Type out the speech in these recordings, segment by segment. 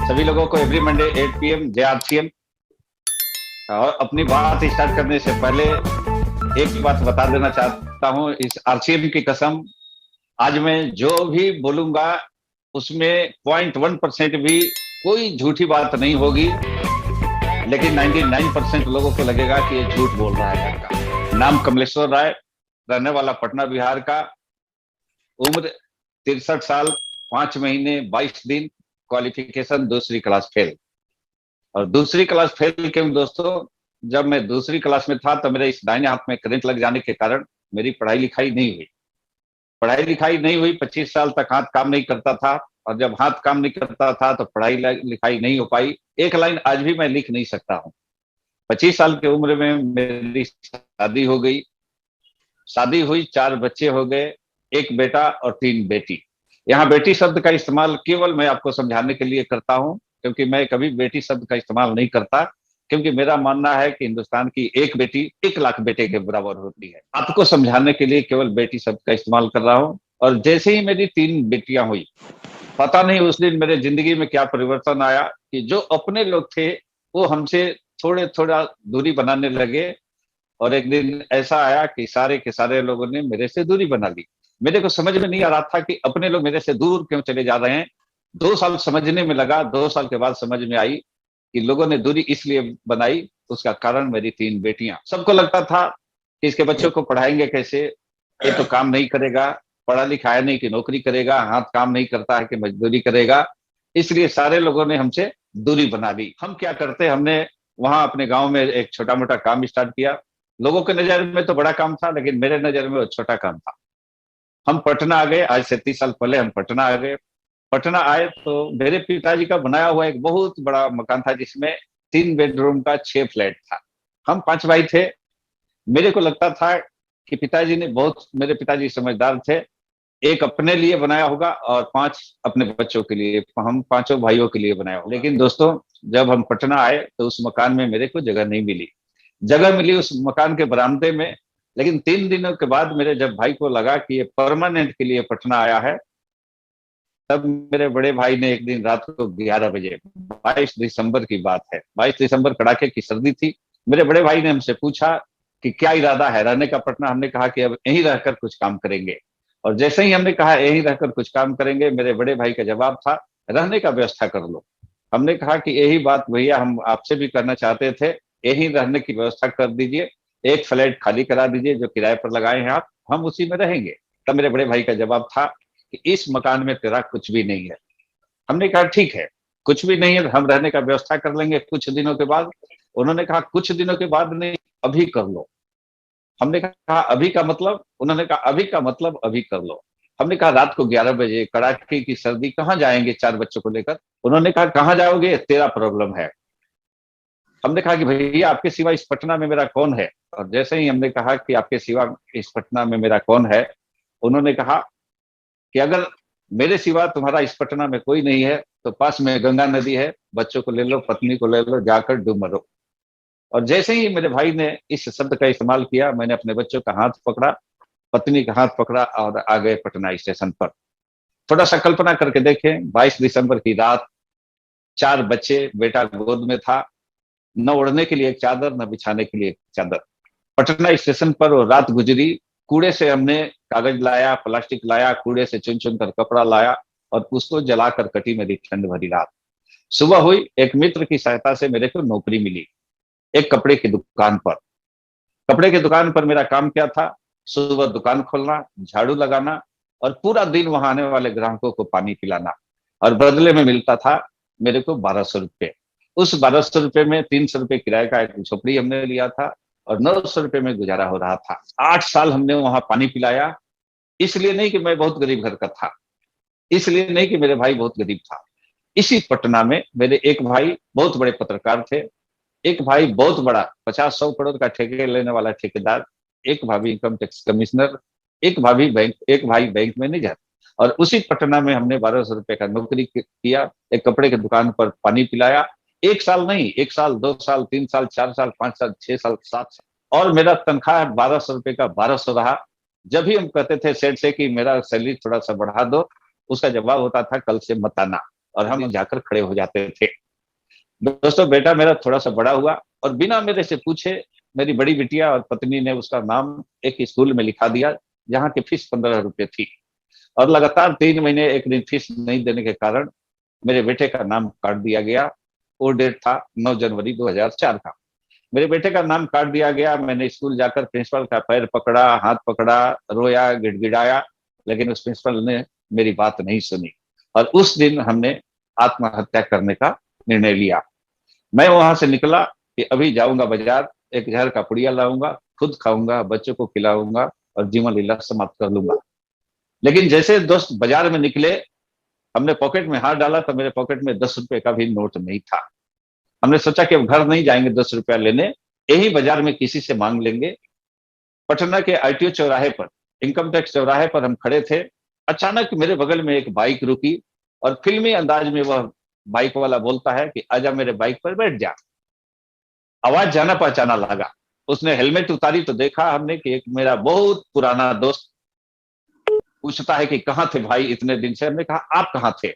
सभी लोगों को एवरी मंडे 8 PM जय आरसीएम। और अपनी बात स्टार्ट करने से पहले एक बात बता देना चाहता हूं, इस आरसीएम की कसम, आज मैं जो भी बोलूंगा उसमें 0.1% भी कोई झूठी बात नहीं होगी। लेकिन 99% लोगों को लगेगा कि ये झूठ बोल रहा है। लड़का नाम कमलेश्वर राय, रहने वाला पटना बिहार का, उम्र 63 साल 5 महीने 22 दिन, क्वालिफिकेशन दूसरी क्लास फेल। और दूसरी क्लास फेल क्यों दोस्तों? जब मैं दूसरी क्लास में था तो मेरे इस दाहिने हाथ में करंट लग जाने के कारण मेरी पढ़ाई लिखाई नहीं हुई। 25 साल तक हाथ काम नहीं करता था। और जब हाथ काम नहीं करता था तो पढ़ाई लिखाई नहीं हो पाई। एक लाइन आज भी मैं लिख नहीं सकता हूँ। 25 साल की उम्र में मेरी शादी हो गई। शादी हुई, 4 बच्चे हो गए, एक बेटा और 3 बेटी। यहाँ बेटी शब्द का इस्तेमाल केवल मैं आपको समझाने के लिए करता हूँ, क्योंकि मैं कभी बेटी शब्द का इस्तेमाल नहीं करता, क्योंकि मेरा मानना है कि हिंदुस्तान की एक बेटी 1 लाख बेटे के बराबर होती है। आपको समझाने के लिए केवल बेटी शब्द का इस्तेमाल कर रहा हूँ। और जैसे ही मेरी 3 बेटियां हुई, पता नहीं उस दिन मेरे जिंदगी में क्या परिवर्तन आया कि जो अपने लोग थे वो हमसे थोड़े थोड़ा दूरी बनाने लगे। और एक दिन ऐसा आया कि सारे के सारे लोगों ने मेरे से दूरी बना ली। मेरे को समझ में नहीं आ रहा था कि अपने लोग मेरे से दूर क्यों चले जा रहे हैं। 2 साल समझने में लगा, 2 साल के बाद समझ में आई कि लोगों ने दूरी इसलिए बनाई, उसका कारण मेरी 3 बेटियां। सबको लगता था कि इसके बच्चों को पढ़ाएंगे कैसे, ये तो काम नहीं करेगा, पढ़ा लिखा है नहीं कि नौकरी करेगा, हाथ काम नहीं करता है कि मजदूरी करेगा। इसलिए सारे लोगों ने हमसे दूरी बना ली। हम क्या करते, हमने वहां अपने गांव में एक छोटा मोटा काम स्टार्ट किया। लोगों के नजर में तो बड़ा काम था, लेकिन मेरे नजर में वो छोटा काम था। हम पटना आ गए। आज से 30 साल पहले हम पटना आ गए। पटना आए तो मेरे पिताजी का बनाया हुआ एक बहुत बड़ा मकान था, जिसमें 3 बेडरूम का 6 फ्लैट था। हम 5 भाई थे। मेरे को लगता था कि पिताजी ने बहुत, मेरे पिताजी समझदार थे, एक अपने लिए बनाया होगा और 5 अपने बच्चों के लिए, हम पांचों भाइयों के लिए बनाया होगा। लेकिन दोस्तों, जब हम पटना आए तो उस मकान में मेरे को जगह नहीं मिली। जगह मिली उस मकान के बरामदे में। लेकिन 3 दिनों के बाद मेरे जब भाई को लगा कि ये परमानेंट के लिए पटना आया है, तब मेरे बड़े भाई ने एक दिन रात को 11 बजे, 22 दिसंबर की बात है, 22 दिसंबर, कड़ाके की सर्दी थी, मेरे बड़े भाई ने हमसे पूछा कि क्या इरादा है रहने का पटना। हमने कहा कि अब यहीं रहकर कुछ काम करेंगे। और जैसे ही हमने कहा यहीं रहकर कुछ काम करेंगे, मेरे बड़े भाई का जवाब था, रहने का व्यवस्था कर लो। हमने कहा कि यही बात भैया हम आपसे भी करना चाहते थे, यहीं रहने की व्यवस्था कर दीजिए, एक फ्लैट खाली करा दीजिए जो किराए पर लगाए हैं आप, हम उसी में रहेंगे। तब मेरे बड़े भाई का जवाब था कि इस मकान में तेरा कुछ भी नहीं है। हमने कहा ठीक है, कुछ भी नहीं है, हम रहने का व्यवस्था कर लेंगे कुछ दिनों के बाद। उन्होंने कहा कुछ दिनों के बाद नहीं, अभी कर लो। हमने कहा अभी का मतलब? उन्होंने कहा अभी का मतलब अभी कर लो। हमने कहा रात को 11 बजे, कड़ाके की सर्दी, कहाँ जाएंगे 4 बच्चों को लेकर? उन्होंने कहा कहाँ जाओगे, तेरा प्रॉब्लम है। हमने कहा कि भैया आपके सिवा इस पटना में मेरा कौन है? और जैसे ही हमने कहा कि आपके सिवा इस पटना में मेरा कौन है, उन्होंने कहा कि अगर मेरे सिवा तुम्हारा इस पटना में कोई नहीं है तो पास में गंगा नदी है, बच्चों को ले लो, पत्नी को ले लो, जाकर डूब मरो। और जैसे ही मेरे भाई ने इस शब्द का इस्तेमाल किया, मैंने अपने बच्चों का हाथ पकड़ा, पत्नी का हाथ पकड़ा और आ गए पटना स्टेशन पर। थोड़ा सा कल्पना करके देखें, 22 दिसंबर की रात, 4 बच्चे, बेटा गोद में था, न ओढ़ने के लिए एक चादर, न बिछाने के लिए एक चादर। पटना स्टेशन पर वो रात गुजरी। कूड़े से हमने कागज लाया, प्लास्टिक लाया, कूड़े से चुन चुन कर कपड़ा लाया और उसको जलाकर कटी मेरी ठंड भरी रात। सुबह हुई, एक मित्र की सहायता से मेरे को नौकरी मिली एक कपड़े की दुकान पर। कपड़े की दुकान पर मेरा काम क्या था? सुबह दुकान खोलना, झाड़ू लगाना और पूरा दिन वहां आने वाले ग्राहकों को पानी पिलाना। और बदले में मिलता था मेरे को 1200 रुपये। उस 1200 रुपये में 300 रुपये किराए का एक झोपड़ी हमने लिया था और 900 रुपये में गुजारा हो रहा था। 8 साल हमने वहां पानी पिलाया। इसलिए नहीं कि मैं बहुत गरीब घर का था, इसलिए नहीं कि मेरे भाई बहुत गरीब था। इसी पटना में मेरे एक भाई बहुत बड़े पत्रकार थे, एक भाई बहुत बड़ा 50-100 करोड़ का ठेके लेने वाला ठेकेदार, एक भाभी इनकम टैक्स कमिश्नर, एक भाई बैंक मैनेजर। और उसी पटना में हमने 1200 रुपये का नौकरी किया, एक कपड़े की दुकान पर पानी पिलाया। 1 साल नहीं, 1 साल, 2 साल, 3 साल, 4 साल, 5 साल, 6 साल, 7 साल। और मेरा तनख्वाह 1200 रुपये का 1200 रहा। जब भी हम कहते थे सेठ से कि मेरा सैलरी थोड़ा सा बढ़ा दो, उसका जवाब होता था कल से मत आना। और हम जाकर खड़े हो जाते थे। दोस्तों, बेटा मेरा थोड़ा सा बड़ा हुआ और बिना मेरे से पूछे मेरी बड़ी बिटिया और पत्नी ने उसका नाम एक स्कूल में लिखा दिया, जहाँ की फीस 15 रुपए थी। और लगातार 3 महीने एक दिन फीस नहीं देने के कारण मेरे बेटे का नाम काट दिया गया। वो डेट था 9 जनवरी 2004 का। मेरे बेटे का नाम काट दिया गया। मैंने स्कूल जाकर प्रिंसिपल का पैर पकड़ा, हाथ पकड़ा, रोया, गिड़गिड़ाया, लेकिन उस प्रिंसिपल ने मेरी बात नहीं सुनी। और उस दिन हमने आत्महत्या करने का निर्णय लिया। मैं वहां से निकला कि अभी जाऊंगा बाजार, एक जहर का पुड़िया लाऊंगा, खुद खाऊंगा, बच्चों को खिलाऊंगा और जीवन लीला समाप्त कर लूंगा। लेकिन जैसे दोस्त बाजार में निकले, हमने पॉकेट में हाथ डाला तो मेरे पॉकेट में 10 रुपए का भी नोट नहीं था। हमने सोचा कि अब घर नहीं जाएंगे 10 रुपया लेने, यही बाजार में किसी से मांग लेंगे। पटना के आईटीओ चौराहे पर, इनकम टैक्स चौराहे पर हम खड़े थे। अचानक मेरे बगल में एक बाइक रुकी और फिल्मी अंदाज में वह बाइक वाला बोलता है कि आजा मेरे बाइक पर बैठ जा। आवाज जाना पहचाना लगा। उसने हेलमेट उतारी तो देखा हमने कि एक मेरा बहुत पुराना दोस्त पूछता है कि कहाँ थे भाई इतने दिन से। हमने कहा आप कहाँ थे?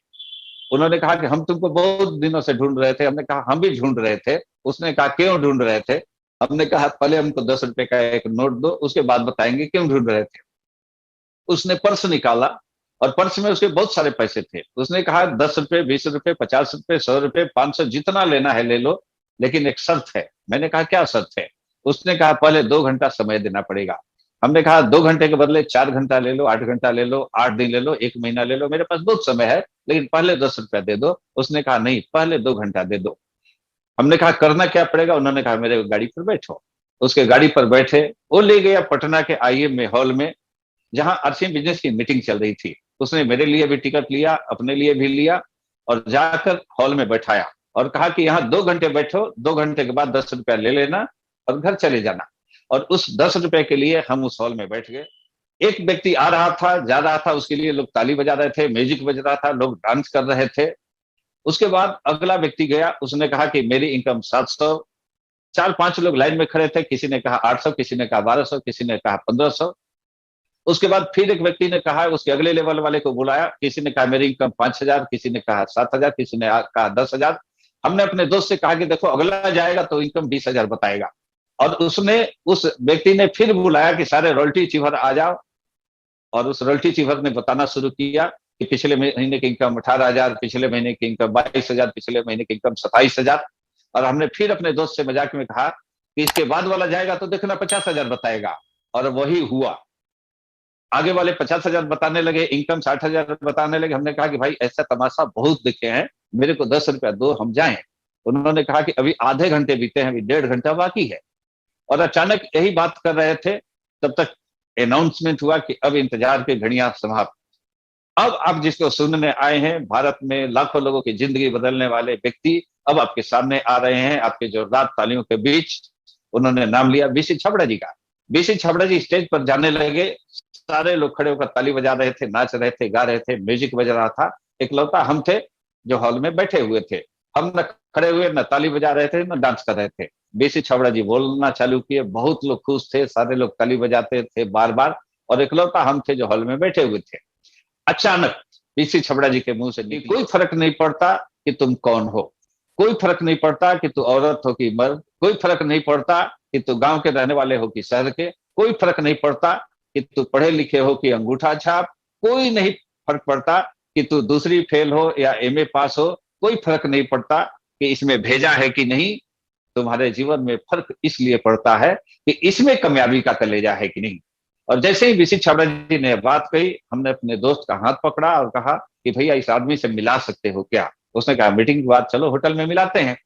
उन्होंने कहा कि हम तुमको बहुत दिनों से ढूंढ रहे थे। हमने कहा हम भी ढूंढ रहे थे। उसने कहा क्यों ढूंढ रहे थे? हमने कहा पहले हमको 10 रुपए का एक नोट दो, उसके बाद बताएंगे क्यों ढूंढ रहे थे। उसने पर्स निकाला और पर्स में उसके बहुत सारे पैसे थे। उसने कहा 10 रुपए, 20 रुपए, 50 रुपए, 100 रुपए, 500, जितना लेना है ले लो, लेकिन एक शर्त है। मैंने कहा क्या शर्त है? उसने कहा पहले 2 घंटा समय देना पड़ेगा। हमने कहा 2 घंटे के बदले 4 घंटा ले लो, 8 घंटा ले लो, 8 दिन ले लो, 1 महीना ले लो, मेरे पास बहुत समय है, लेकिन पहले 10 रुपया दे दो। उसने कहा नहीं, पहले 2 घंटा दे दो। हमने कहा करना क्या पड़ेगा? उन्होंने कहा मेरे गाड़ी पर बैठो। उसके गाड़ी पर बैठे, वो ले गया पटना के आईएम में हॉल में, जहां आरसीएम बिजनेस की मीटिंग चल रही थी। उसने मेरे लिए भी टिकट लिया, अपने लिए भी लिया और जाकर हॉल में बैठाया और कहा कि यहाँ 2 घंटे बैठो, 2 घंटे के बाद 10 रुपया ले लेना और घर चले जाना। और उस 10 रुपए के लिए हम उस हॉल में बैठ गए। एक व्यक्ति आ रहा था, जा रहा था, उसके लिए लोग ताली बजा रहे थे, म्यूजिक बज रहा था, लोग डांस कर रहे थे। उसके बाद अगला व्यक्ति गया, उसने कहा कि मेरी इनकम 700। 4-5 लोग लाइन में खड़े थे, किसी ने कहा 800, किसी ने कहा 1200, किसी ने कहा 1500। उसके बाद फिर एक व्यक्ति ने कहा, उसके अगले लेवल वाले को बुलाया, किसी ने कहा मेरी इनकम 5000, किसी ने कहा 7000, किसी ने कहा 10,000। हमने अपने दोस्त से कहा कि देखो अगला जाएगा तो इनकम 20,000 बताएगा। और उस व्यक्ति ने फिर बुलाया कि सारे रॉयल्टी चीवर आ जाओ। और उस रॉयल्टी चीवर ने बताना शुरू किया कि पिछले महीने की इनकम 18,000, पिछले महीने की इनकम 22,000, पिछले महीने की इनकम 27,000। और हमने फिर अपने दोस्त से मजाक में कहा कि इसके बाद वाला जाएगा तो देखना 50,000 बताएगा। और वही हुआ। आगे वाले 50,000 बताने लगे, इनकम 60,000 बताने लगे। हमने कहा कि भाई ऐसा तमाशा बहुत देखे हैं, मेरे को 10 रुपया दो, हम जाएं। उन्होंने कहा कि अभी आधे घंटे बीते हैं, अभी 1.5 घंटा बाकी है। और अचानक यही बात कर रहे थे, तब तक अनाउंसमेंट हुआ कि अब इंतजार की घड़ियां समाप्त। अब आप जिसको सुनने आए हैं, भारत में लाखों लोगों की जिंदगी बदलने वाले व्यक्ति अब आपके सामने आ रहे हैं, आपके जोरदार तालियों के बीच। उन्होंने नाम लिया बीसी छाबड़ा जी का। बीसी छाबड़ा जी स्टेज पर जाने लगे, सारे लोग खड़े होकर ताली बजा रहे थे, नाच रहे थे, गा रहे थे, म्यूजिक बज रहा था। इकलौता हम थे जो हॉल में बैठे हुए थे। हम न खड़े हुए, न ताली बजा रहे थे, न डांस कर रहे थे। बीसी छाबड़ा जी बोलना चालू किए, बहुत लोग खुश थे, सारे लोग ताली बजाते थे बार बार। और इकलौता हम थे जो हॉल में बैठे हुए थे। अचानक बीसी छाबड़ा जी के मुंह से निकली, कोई फर्क नहीं पड़ता कि तुम कौन हो, कोई फर्क नहीं पड़ता कि तू औरत हो कि मर्द, कोई फर्क नहीं पड़ता कि तू गांव के रहने वाले हो कि शहर के, कोई फर्क नहीं पड़ता कि तू पढ़े लिखे हो कि अंगूठा छाप, कोई नहीं फर्क पड़ता कि तू दूसरी फेल हो या एमए पास हो, कोई फर्क नहीं पड़ता कि इसमें भेजा है कि नहीं। तुम्हारे जीवन में फर्क इसलिए पड़ता है कि इसमें कामयाबी का कलेजा है कि नहीं। और जैसे ही बीसी छाबड़ा जी ने बात कही, हमने अपने दोस्त का हाथ पकड़ा और कहा कि भैया इस आदमी से मिला सकते हो क्या? उसने कहा मीटिंग के बाद चलो होटल में मिलाते हैं।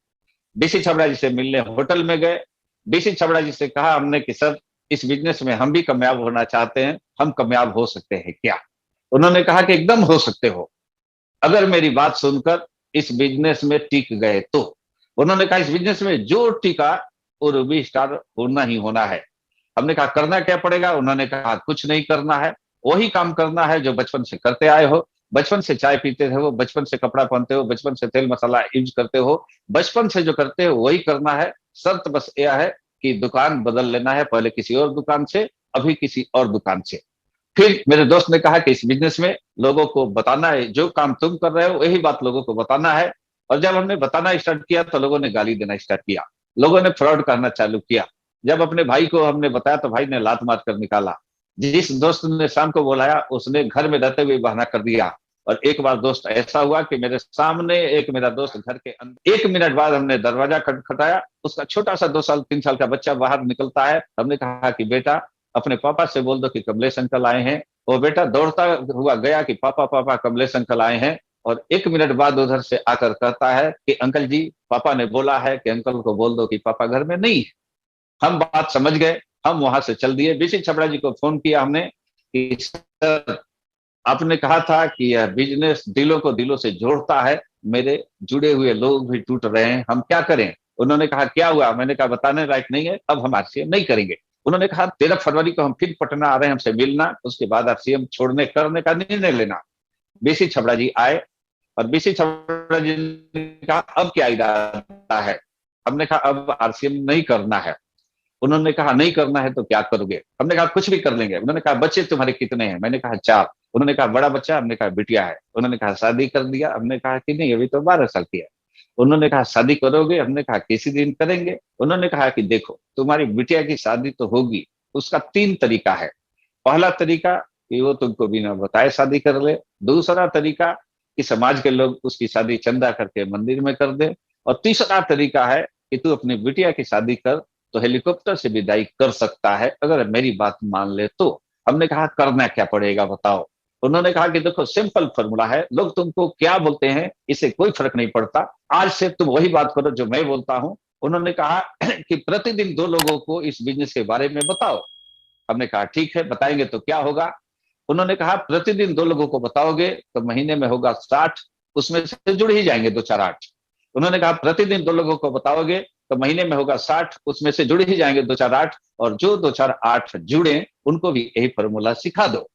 बीसी छाबड़ा जी से मिलने होटल में गए। बीसी छाबड़ा जी से कहा हमने कि सर इस बिजनेस में हम भी कामयाब होना चाहते हैं, हम कामयाब हो सकते हैं क्या? उन्होंने कहा कि एकदम हो सकते हो, अगर मेरी बात सुनकर इस बिजनेस में टिक गए तो। उन्होंने कहा इस बिजनेस में जो टिका वो रूबी स्टार होना ही होना है। हमने कहा करना क्या पड़ेगा? उन्होंने कहा कुछ नहीं करना है, वही काम करना है जो बचपन से करते आए हो। बचपन से चाय पीते हो, बचपन से कपड़ा पहनते हो, बचपन से तेल मसाला यूज करते हो, बचपन से जो करते हो वही करना है। शर्त बस यह है कि दुकान बदल लेना है, पहले किसी और दुकान से, अभी किसी और दुकान से। फिर मेरे दोस्त ने कहा कि इस बिजनेस में लोगों को बताना है, जो काम तुम कर रहे हो वही बात लोगों को बताना है। और जब हमने बताना स्टार्ट किया तो लोगों ने गाली देना स्टार्ट किया, लोगों ने फ्रॉड करना चालू किया। जब अपने भाई को हमने बताया तो भाई ने लात मार कर निकाला। जिस दोस्त ने शाम को बुलाया उसने घर में रहते हुए बहाना कर दिया। और एक बार दोस्त ऐसा हुआ कि मेरे सामने एक मेरा दोस्त घर के अंदर, 1 मिनट बाद हमने दरवाजा खटखटाया, उसका छोटा सा 2 साल 3 साल का बच्चा बाहर निकलता है। हमने कहा कि बेटा अपने पापा से बोल दो कि कमलेश अंकल आए हैं। वो बेटा दौड़ता हुआ गया कि पापा पापा कमलेश अंकल आए हैं। और 1 मिनट बाद उधर से आकर कहता है कि अंकल जी पापा ने बोला है कि अंकल को बोल दो कि पापा घर में नहीं है। हम बात समझ गए, हम वहां से चल दिए। बीसी छबड़ा जी को फोन किया हमने कि सर आपने कहा था कि यह बिजनेस दिलों को दिलों से जोड़ता है, मेरे जुड़े हुए लोग भी टूट रहे हैं, हम क्या करें। उन्होंने कहा क्या हुआ, मैंने कहा बताने लायक नहीं है, अब हम आरसीएम नहीं करेंगे। उन्होंने कहा 13 फरवरी को हम फिर पटना आ रहे हैं, हमसे मिलना, उसके बाद आरसीएम छोड़ने करने का निर्णय लेना। बीसी छबड़ा जी आए और बीसी छबड़ा जी ने कहा अब क्या इरादा है। हमने कहा अब आरसीएम नहीं करना है। उन्होंने कहा नहीं करना है तो क्या करोगे। हमने कहा कुछ भी कर लेंगे। उन्होंने कहा बच्चे तुम्हारे कितने हैं, मैंने कहा 4। उन्होंने कहा बड़ा बच्चा, हमने कहा बिटिया है। उन्होंने कहा शादी कर दिया, हमने कहा कि नहीं अभी तो 12 साल की है। उन्होंने कहा शादी करोगे, हमने कहा किसी दिन करेंगे। उन्होंने कहा कि देखो तुम्हारी बिटिया की शादी तो होगी, उसका 3 तरीका है। पहला तरीका कि वो तुमको बिना बताए शादी कर ले। दूसरा तरीका कि समाज के लोग उसकी शादी चंदा करके मंदिर में कर दे। और तीसरा तरीका है कि तू अपनी बिटिया की शादी कर तो हेलीकॉप्टर से विदाई कर सकता है, अगर मेरी बात मान ले तो। हमने कहा करना क्या पड़ेगा बताओ। उन्होंने कहा कि देखो सिंपल फॉर्मूला है, लोग तुमको क्या बोलते हैं इससे कोई फर्क नहीं पड़ता, आज से तुम वही बात करो जो मैं बोलता हूं। उन्होंने कहा कि प्रतिदिन 2 लोगों को इस बिजनेस के बारे में बताओ। हमने कहा ठीक है बताएंगे तो क्या होगा। उन्होंने कहा प्रतिदिन 2 लोगों को बताओगे तो महीने में होगा 60, उसमें से जुड़ ही जाएंगे 2 4 8। उन्होंने कहा प्रतिदिन 2 लोगों को बताओगे तो महीने में होगा 60, उसमें से जुड़ ही जाएंगे 2 4 8। और जो 2 4 8 जुड़े उनको भी यही फॉर्मूला सिखा दो।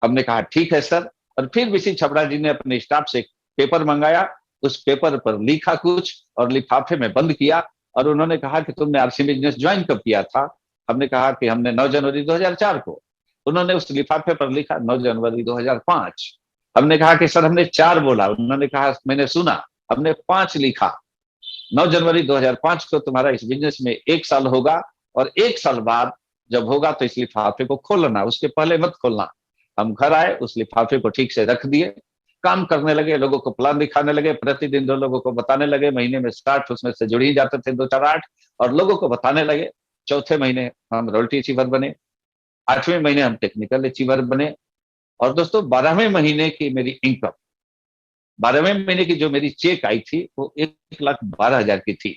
हमने कहा ठीक है सर। और फिर बीसी छबड़ा जी ने अपने स्टाफ से पेपर मंगाया, उस पेपर पर लिखा कुछ और लिफाफे में बंद किया। और उन्होंने कहा कि तुमने आरसी बिजनेस ज्वाइन कब किया था। हमने कहा कि हमने 9 जनवरी 2004 को। उन्होंने उस लिफाफे पर लिखा 9 जनवरी 2005। हमने कहा कि सर हमने 4 बोला। उन्होंने कहा मैंने सुना, हमने 5 लिखा। 9 जनवरी 2005 को तुम्हारा इस बिजनेस में 1 साल होगा। और 1 साल बाद जब होगा तो इस लिफाफे को खोलना, उसके पहले मत खोलना। हम घर आए, उस लिफाफे को ठीक से रख दिए, काम करने लगे, लोगों को प्लान दिखाने लगे, प्रतिदिन 2 लोगों को बताने लगे। महीने में 60, उसमें से जुड़ ही जाते थे 2 4 8। और लोगों को बताने लगे। चौथे महीने हम रॉयल्टी अचीवर बने, 8वें महीने हम टेक्निकल अचीवर बने। और दोस्तों 12वें महीने की मेरी इनकम, 12वें महीने की जो मेरी चेक आई थी वो 1,12,000 की थी।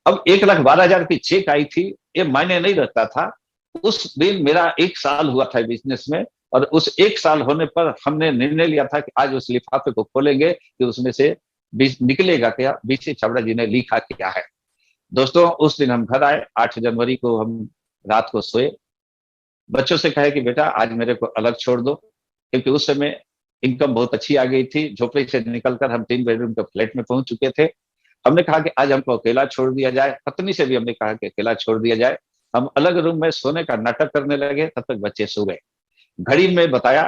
अब 1,12,000 की चेक आई थी, ये मायने नहीं रखता था। उस दिन मेरा 1 साल हुआ था बिजनेस में। और उस 1 साल होने पर हमने निर्णय लिया था कि आज उस लिफाफे को खोलेंगे कि उसमें से निकलेगा क्या, बीसी छबड़ा जी ने लिखा क्या है। दोस्तों उस दिन हम घर आए, 8 जनवरी को हम रात को सोए, बच्चों से कहे कि बेटा आज मेरे को अलग छोड़ दो, क्योंकि उस समय इनकम बहुत अच्छी आ गई थी। झोपड़ी से निकलकर हम 3 बेडरूम के फ्लैट में पहुंच चुके थे। हमने कहा कि आज हमको अकेला छोड़ दिया जाए, पत्नी से भी हमने कहा कि अकेला छोड़ दिया जाए। हम अलग रूम में सोने का नाटक करने लगे, तब तक बच्चे सो गए। घड़ी में बताया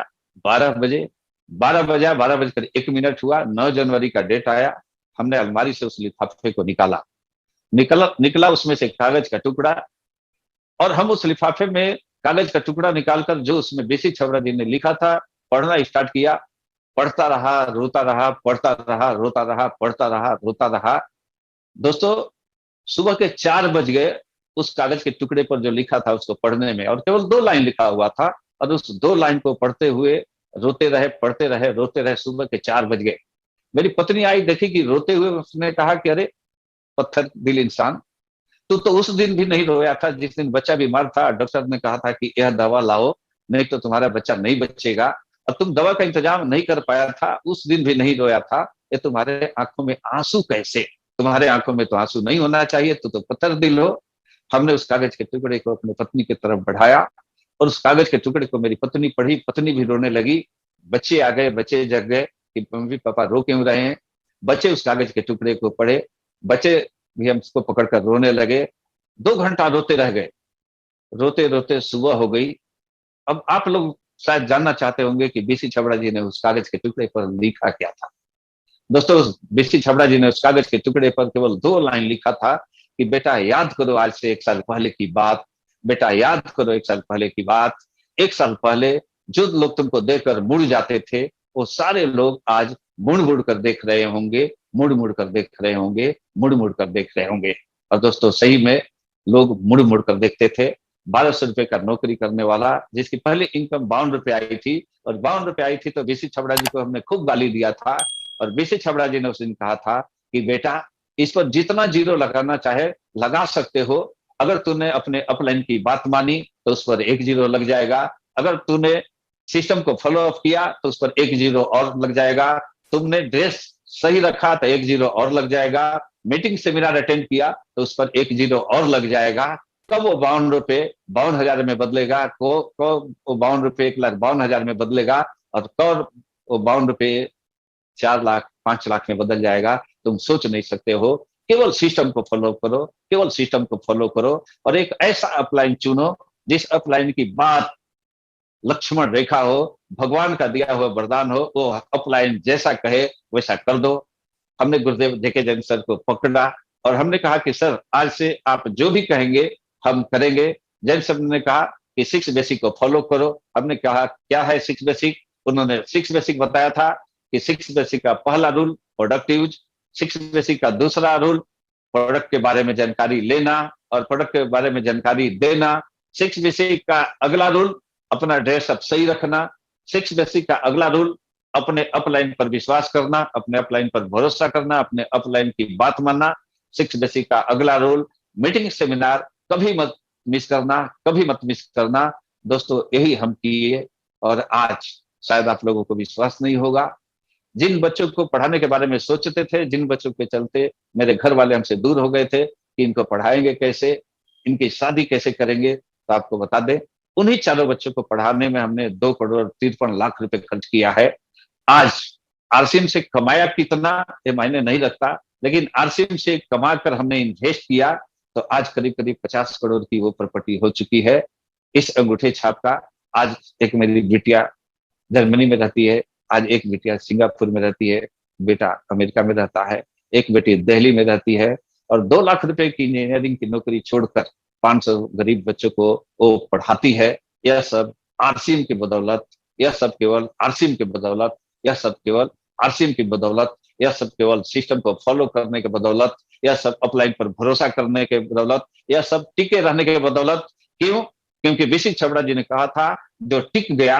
12 बजे, 12 बजा, 12 बजकर 1 मिनट हुआ, 9 जनवरी का डेट आया। हमने अलमारी से उस लिफाफे को निकाला, निकला उसमें से कागज का टुकड़ा। और हम उस लिफाफे में कागज का टुकड़ा निकालकर जो उसमें बेसिक छबरा जी ने लिखा था पढ़ना स्टार्ट किया। पढ़ता रहा, रोता रहा, पढ़ता रहा, रोता रहा, पढ़ता रहा, रोता रहा। दोस्तों सुबह के 4 बज गए उस कागज के टुकड़े पर जो लिखा था उसको पढ़ने में, और केवल 2 लाइन लिखा हुआ था। और उस 2 लाइन को पढ़ते हुए रोते रहे, पढ़ते रहे, रोते रहे, सुबह के 4 बज गए। मेरी पत्नी आई, देखी कि रोते हुए, उसने कहा कि अरे पत्थर दिल इंसान, तू तो उस दिन भी नहीं रोया था जिस दिन बच्चा बीमार था, डॉक्टर ने कहा था कि यह दवा लाओ नहीं तो तुम्हारा बच्चा नहीं बचेगा। और तुम दवा का इंतजाम नहीं कर पाया था, उस दिन भी नहीं रोया था। ये तुम्हारे आंखों में आंसू कैसे, तुम्हारे आंखों में तो आंसू नहीं होना चाहिए, तो पत्थर दिल हो। हमने उस कागज के टुकड़े को अपनी पत्नी की तरफ बढ़ाया और उस कागज के टुकड़े को मेरी पत्नी पढ़ी, पत्नी भी रोने लगी। बच्चे आ गए, बच्चे जग गए कि मम्मी पापा रो क्यों रहे हैं। बच्चे उस कागज के टुकड़े को पढ़े, बच्चे भी हम उसको पकड़कर रोने लगे। 2 घंटा रोते रह गए, रोते रोते सुबह हो गई। अब आप लोग शायद जानना चाहते होंगे कि बीसी छबड़ा जी ने उस कागज के टुकड़े पर लिखा क्या था। दोस्तों, बीसी छबड़ा जी ने उस कागज के टुकड़े पर केवल 2 लाइन लिखा था कि बेटा याद करो आज से 1 साल पहले की बात, बेटा याद करो 1 साल पहले की बात। 1 साल पहले जो लोग तुमको देखकर मुड़ जाते थे, वो सारे लोग आज मुड़ मुड़ कर देख रहे होंगे, मुड़ मुड़ कर देख रहे होंगे, मुड़ मुड़ कर देख रहे होंगे। और दोस्तों, सही में लोग मुड़ मुड़ कर देखते थे। 1200 रुपए का नौकरी करने वाला, जिसकी पहली इनकम 52 रुपए आई थी, और 52 रुपए आई थी तो बीसी छबड़ा जी को हमने खूब गाली दिया था। और बीसी छबड़ा जी ने उस दिन कहा था कि बेटा, इस पर जितना जीरो लगाना चाहे लगा सकते हो। अगर तूने अपने अपलाइन की बात मानी तो उस पर 1 जीरो लग जाएगा। अगर तूने सिस्टम को फॉलो अप किया तो उस पर 1 जीरो और लग जाएगा। तुमने ड्रेस सही रखा तो 1 जीरो और लग जाएगा। मीटिंग सेमिनार अटेंड किया तो उस पर 1 जीरो और लग जाएगा। कब वो 52 रुपए 52 हजार में बदलेगा, कब वो 52 रुपए 1,52,000 में बदलेगा, और कब वो 52 रुपए 4 लाख 5 लाख में बदल जाएगा, तुम सोच नहीं सकते हो। केवल सिस्टम को फॉलो करो, केवल सिस्टम को फॉलो करो, और एक ऐसा अपलाइन चुनो जिस अपलाइन की बात लक्ष्मण रेखा हो, भगवान का दिया हुआ वरदान हो। वो अपलाइन जैसा कहे वैसा कर दो। हमने गुरुदेव जेके जैन सर को पकड़ा और हमने कहा कि सर, आज से आप जो भी कहेंगे हम करेंगे। जैन सर ने कहा कि 6 बेसिक को फॉलो करो। हमने कहा क्या है 6 बेसिक? उन्होंने 6 बेसिक बताया था कि 6 बेसिक का पहला रूल प्रोडक्ट यूज, 6 बेसिक का दूसरा रूल प्रोडक्ट के बारे में जानकारी लेना और प्रोडक्ट के बारे में जानकारी देना। 6 बेसिक का अगला रूल अपना ड्रेस अप सही रखना। 6 बेसिक का अगला रूल अपने अपलाइन पर विश्वास करना, अपने अपलाइन पर भरोसा करना, अपने अपलाइन की बात मानना। 6 बेसिक का अगला रूल मीटिंग सेमिनार कभी मत मिस करना, कभी मत मिस करना। दोस्तों, यही हम किए और आज शायद आप लोगों को विश्वास नहीं होगा, जिन बच्चों को पढ़ाने के बारे में सोचते थे, जिन बच्चों के चलते मेरे घर वाले हमसे दूर हो गए थे कि इनको पढ़ाएंगे कैसे, इनकी शादी कैसे करेंगे, तो आपको बता दें, उन्हीं चारों बच्चों को पढ़ाने में हमने 2 करोड़ 53 लाख रुपए खर्च किया है। आज आरसीएम से कमाया कितना ये मायने नहीं रखता, लेकिन आरसीएम से कमा कर हमने इन्वेस्ट किया तो आज करीब करीब 50 करोड़ की वो प्रॉपर्टी हो चुकी है। इस अंगूठे छाप का आज एक मेरी बिटिया जर्मनी में रहती है, आज एक बेटिया सिंगापुर में रहती है, बेटा अमेरिका में रहता है, एक बेटी दिल्ली में रहती है, और 2 लाख रुपए की इंजीनियरिंग की नौकरी छोड़कर 500 गरीब बच्चों को वो पढ़ाती है। यह सब आरसीएम की बदौलत, यह सब केवल आरसीएम की बदौलत, यह सब केवल आरसीएम की बदौलत, यह सब केवल सिस्टम को फॉलो करने के बदौलत, यह सब अपलाइन पर भरोसा करने के बदौलत, यह सब टिके रहने के बदौलत। क्यों? क्योंकि बीसी छबड़ा जी ने कहा था जो टिक गया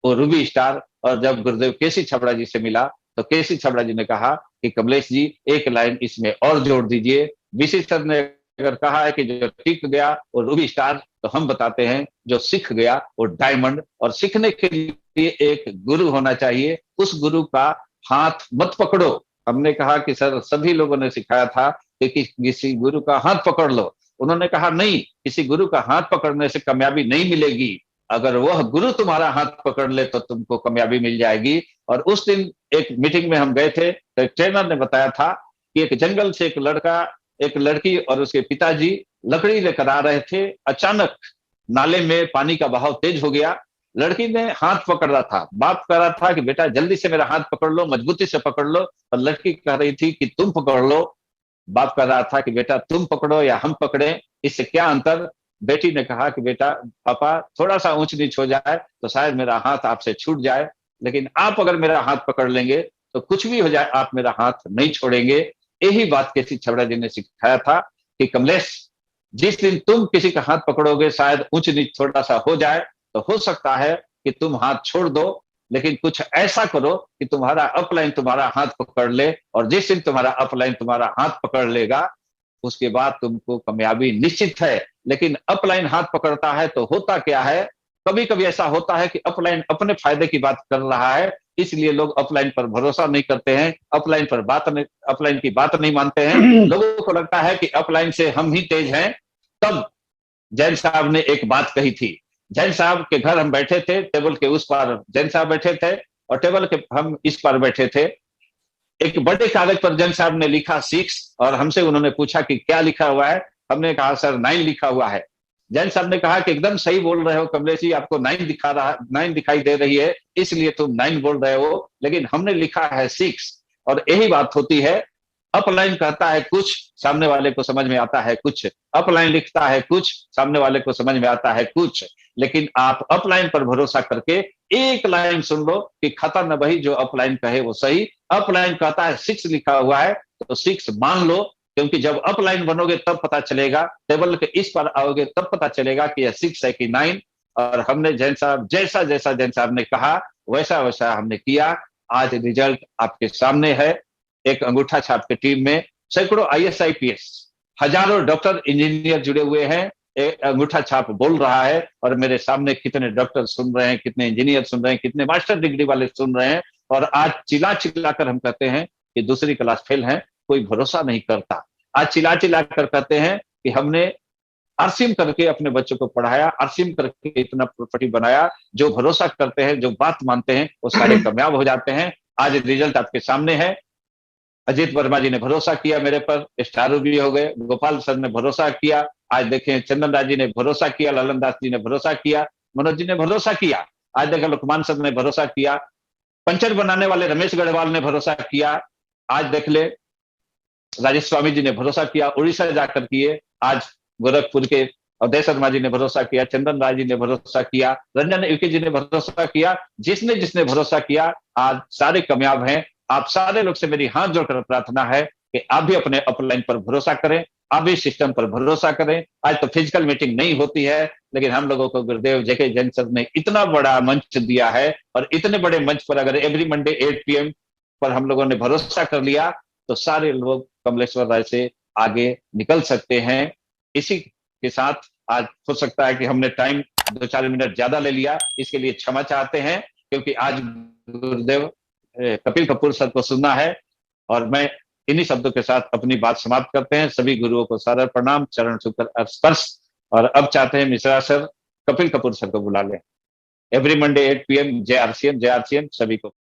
वो रूबी स्टार। और जब गुरुदेव केसी छबड़ा जी से मिला तो केसी छबड़ा जी ने कहा कि कमलेश जी, 1 लाइन इसमें और जोड़ दीजिए। बीसी सर ने अगर कहा है कि जो टिक गया वो रूबी स्टार, तो हम बताते हैं जो सीख गया वो डायमंड। और सीखने के लिए एक गुरु होना चाहिए, उस गुरु का हाथ मत पकड़ो। हमने कहा कि सर, सभी लोगों ने सिखाया था कि किसी गुरु का हाथ पकड़ लो। उन्होंने कहा नहीं, किसी गुरु का हाथ पकड़ने से कामयाबी नहीं मिलेगी, अगर वह गुरु तुम्हारा हाथ पकड़ ले तो तुमको कामयाबी मिल जाएगी। और उस दिन एक मीटिंग में हम गए थे तो एक ट्रेनर ने बताया था कि एक जंगल से एक लड़का, एक लड़की और उसके पिताजी लकड़ी लेकर आ रहे थे। अचानक नाले में पानी का बहाव तेज हो गया। लड़की ने हाथ पकड़ रहा था, बाप कह रहा था कि बेटा जल्दी से मेरा हाथ पकड़ लो, मजबूती से पकड़ लो, और लड़की कह रही थी कि तुम पकड़ लो। बाप कह रहा था कि बेटा तुम पकड़ो या हम पकड़े, इससे क्या अंतर? बेटी ने कहा कि बेटा, पापा थोड़ा सा ऊंच नीच हो जाए तो शायद मेरा हाथ आपसे छूट जाए, लेकिन आप अगर मेरा हाथ पकड़ लेंगे तो कुछ भी हो जाए आप मेरा हाथ नहीं छोड़ेंगे। यही बात केसी छबड़ा जी ने सिखाया था कि कमलेश, जिस दिन तुम किसी का हाथ पकड़ोगे शायद ऊंच नीच थोड़ा सा हो जाए, तो हो सकता है कि तुम हाथ छोड़ दो, लेकिन कुछ ऐसा करो कि तुम्हारा अपलाइन तुम्हारा हाथ पकड़ ले। और जिस दिन तुम्हारा अपलाइन तुम्हारा हाथ पकड़ लेगा उसके बाद तुमको कामयाबी निश्चित है। लेकिन अपलाइन हाथ पकड़ता है तो होता क्या है, कभी कभी ऐसा होता है कि अपलाइन अपने फायदे की बात कर रहा है, इसलिए लोग अपलाइन पर भरोसा नहीं करते हैं, अपलाइन की बात नहीं मानते हैं। लोगों को लगता है कि अपलाइन से हम ही तेज हैं। तब जैन साहब ने एक बात कही थी। जैन साहब के घर हम बैठे थे, टेबल के उस पार जैन साहब बैठे थे और टेबल के हम इस पार बैठे थे। एक बड़े कागज पर जैन साहब ने लिखा 6, और हमसे उन्होंने पूछा कि क्या लिखा हुआ है। हमने कहा सर 9 लिखा हुआ है। जैन साहब ने कहा कि एकदम सही बोल रहे हो कमलेश जी, आपको 9 दिखाई दे रही है इसलिए तुम 9 बोल रहे हो, लेकिन हमने लिखा है 6। और यही बात होती है, अपलाइन कहता है कुछ, सामने वाले को समझ में आता है कुछ, अपलाइन लिखता है कुछ, सामने वाले को समझ में आता है कुछ। लेकिन आप अपलाइन पर भरोसा करके एक लाइन सुन लो कि खता न बही जो अपलाइन कहे वो सही। अपलाइन कहता है 6 लिखा हुआ है तो 6 मान लो, क्योंकि जब अपलाइन बनोगे तब पता चलेगा, टेबल के इस पर आओगे तब पता चलेगा कि यह 6 है कि 9। और हमने जैन साहब जैसा जैसा जैन साहब ने कहा वैसा वैसा हमने किया। आज रिजल्ट आपके सामने है। एक अंगूठा छाप के टीम में सैकड़ों IAS IPS, हजारों डॉक्टर इंजीनियर जुड़े हुए हैं। एक अंगूठा छाप बोल रहा है और मेरे सामने कितने डॉक्टर सुन रहे हैं, कितने इंजीनियर सुन रहे हैं, कितने मास्टर डिग्री वाले सुन रहे हैं। और आज चिल्ला चिल्ला कर हम कहते हैं कि दूसरी क्लास फेल है, कोई भरोसा नहीं करता। आज चिल्ला चिल्ला कर कहते हैं कि हमने आरसीएम करके अपने बच्चों को पढ़ाया, आरसीएम करके इतना प्रॉपर्टी बनाया। जो भरोसा करते हैं, जो बात मानते हैं, वो सारे कामयाब हो जाते हैं। आज रिजल्ट आपके सामने है। अजीत वर्मा जी ने भरोसा किया मेरे पर, स्टार भी हो गए। गोपाल सर ने भरोसा किया, आज देखें चंदन राज जी ने भरोसा किया, ललन दास जी ने भरोसा किया, मनोज जी ने भरोसा किया, आज देखें लुकमान सर ने भरोसा किया, पंचर बनाने वाले रमेश गढ़वाल ने भरोसा किया, आज देख ले राजेश स्वामी जी ने भरोसा किया, उड़ीसा जाकर किए, आज गोरखपुर के अवधेश शर्मा जी ने भरोसा किया, चंदन राज जी ने भरोसा किया, रंजन यूके जी ने भरोसा किया। जिसने जिसने भरोसा किया आज सारे कामयाब हैं। आप सारे लोग से मेरी हाथ जोड़कर प्रार्थना है कि आप भी अपने अपलाइन पर भरोसा करें, आप भी सिस्टम पर भरोसा करें। आज तो फिजिकल मीटिंग नहीं होती है, लेकिन हम लोगों को गुरुदेव जेके जैन सर ने इतना बड़ा मंच दिया है, और इतने बड़े मंच पर अगर एवरी मंडे 8 PM पर हम लोगों ने भरोसा कर लिया तो सारे लोग कमलेश्वर राय से आगे निकल सकते हैं। इसी के साथ आज हो सकता है कि हमने टाइम 2-4 मिनट ज्यादा ले लिया, इसके लिए क्षमा चाहते हैं, क्योंकि आज गुरुदेव कपिल कपूर सर को सुनना है। और मैं इन्हीं शब्दों के साथ अपनी बात समाप्त करते हैं। सभी गुरुओं को सादर प्रणाम, चरण छूकर स्पर्श। और अब चाहते हैं मिश्रा सर कपिल कपूर सर को बुला लें। एवरी मंडे 8 PM, जय RCM, जय RCM सभी को।